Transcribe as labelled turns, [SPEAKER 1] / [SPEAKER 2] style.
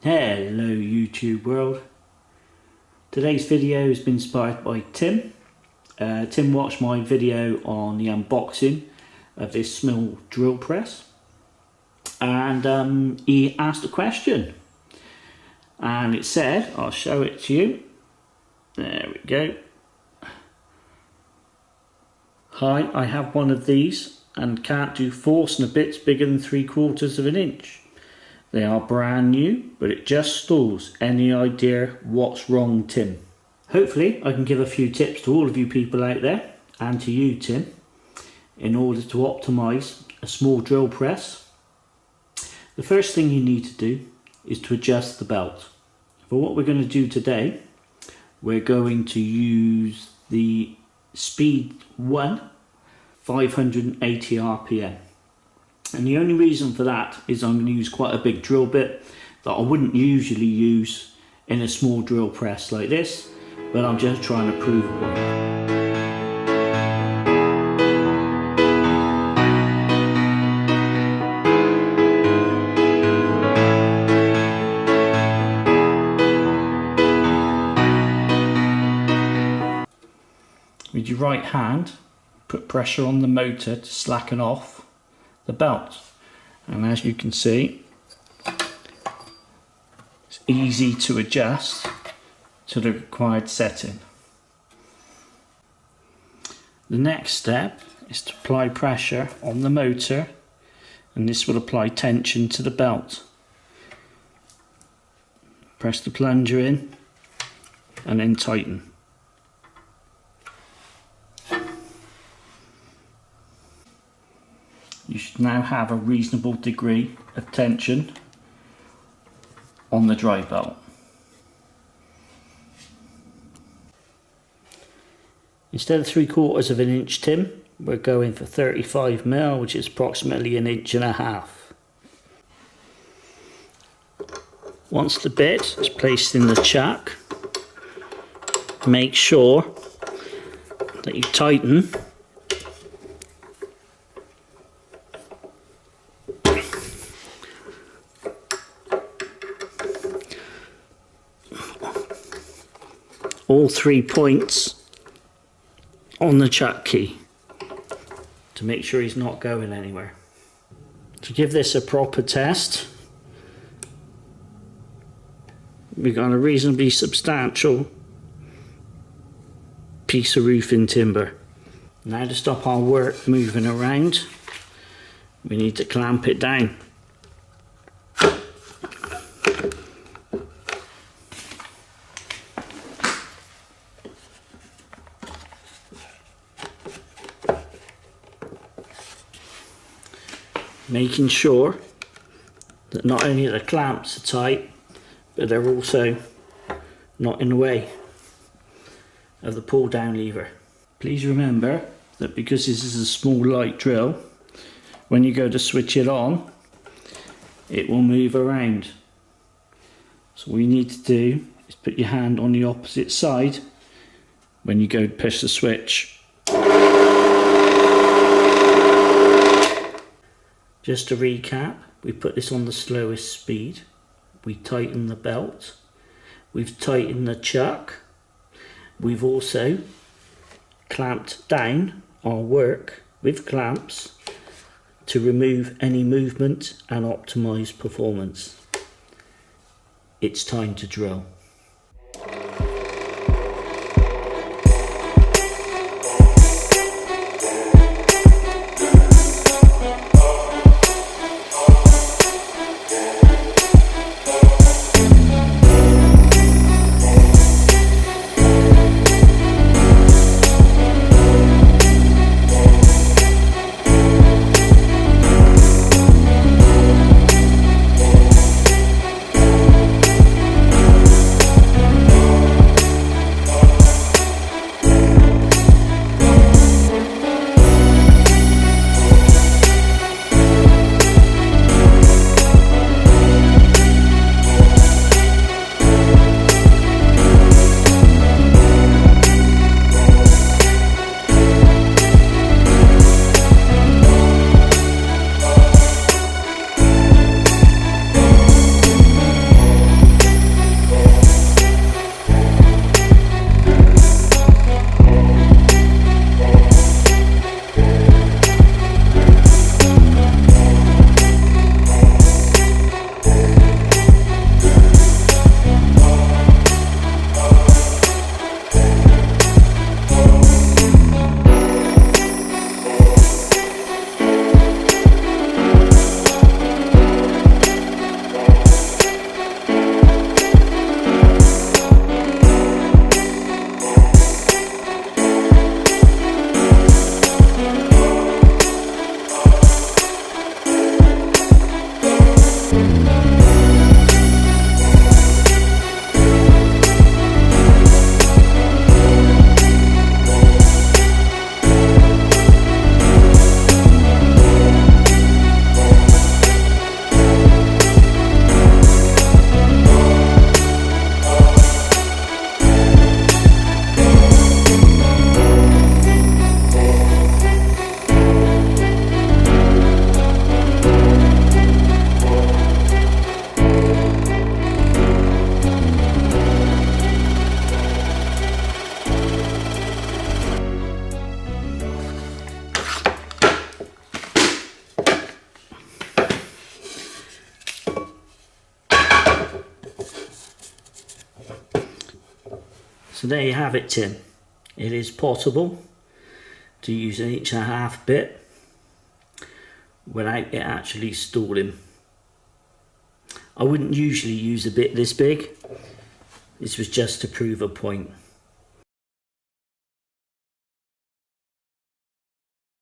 [SPEAKER 1] Hello YouTube world. Today's video has been inspired by Tim. Tim watched my video on the unboxing of this small drill press and he asked a question, and it said, I'll show it to you. There we go. Hi, I have one of these and can't do force and a bits bigger than 3/4 of an inch. They are brand new, but it just stalls. Any idea what's wrong, Tim? Hopefully I can give a few tips to all of you people out there, and to you, Tim, in order to optimise a small drill press. The first thing you need to do is to adjust the belt. For what we're going to do today, we're going to use the Speed 1 580 RPM. And the only reason for that is I'm going to use quite a big drill bit that I wouldn't usually use in a small drill press like this, but I'm just trying to prove a point. With your right hand, put pressure on the motor to slacken off the belt, and as you can see, it's easy to adjust to the required setting. The next step is to apply pressure on the motor, and this will apply tension to the belt. Press the plunger in and then tighten. You should now have a reasonable degree of tension on the drive belt. Instead of 3/4 of an inch, Tim, we're going for 35mm, which is approximately 1.5 inches. Once the bit is placed in the chuck, make sure that you tighten all 3 points on the chuck key to make sure he's not going anywhere. To give this a proper test, we've got a reasonably substantial piece of roofing timber. Now, to stop our work moving around, we need to clamp it down. Making sure that not only the clamps are tight, but they're also not in the way of the pull down lever. Please remember that because this is a small light drill, when you go to switch it on, it will move around. So all you need to do is put your hand on the opposite side when you go to push the switch. Just to recap, we put this on the slowest speed, we tighten the belt, we've tightened the chuck, we've also clamped down our work with clamps to remove any movement and optimise performance. It's time to drill. So there you have it, Tim. It is possible to use an 1.5 bit without it actually stalling. I wouldn't usually use a bit this big. This was just to prove a point.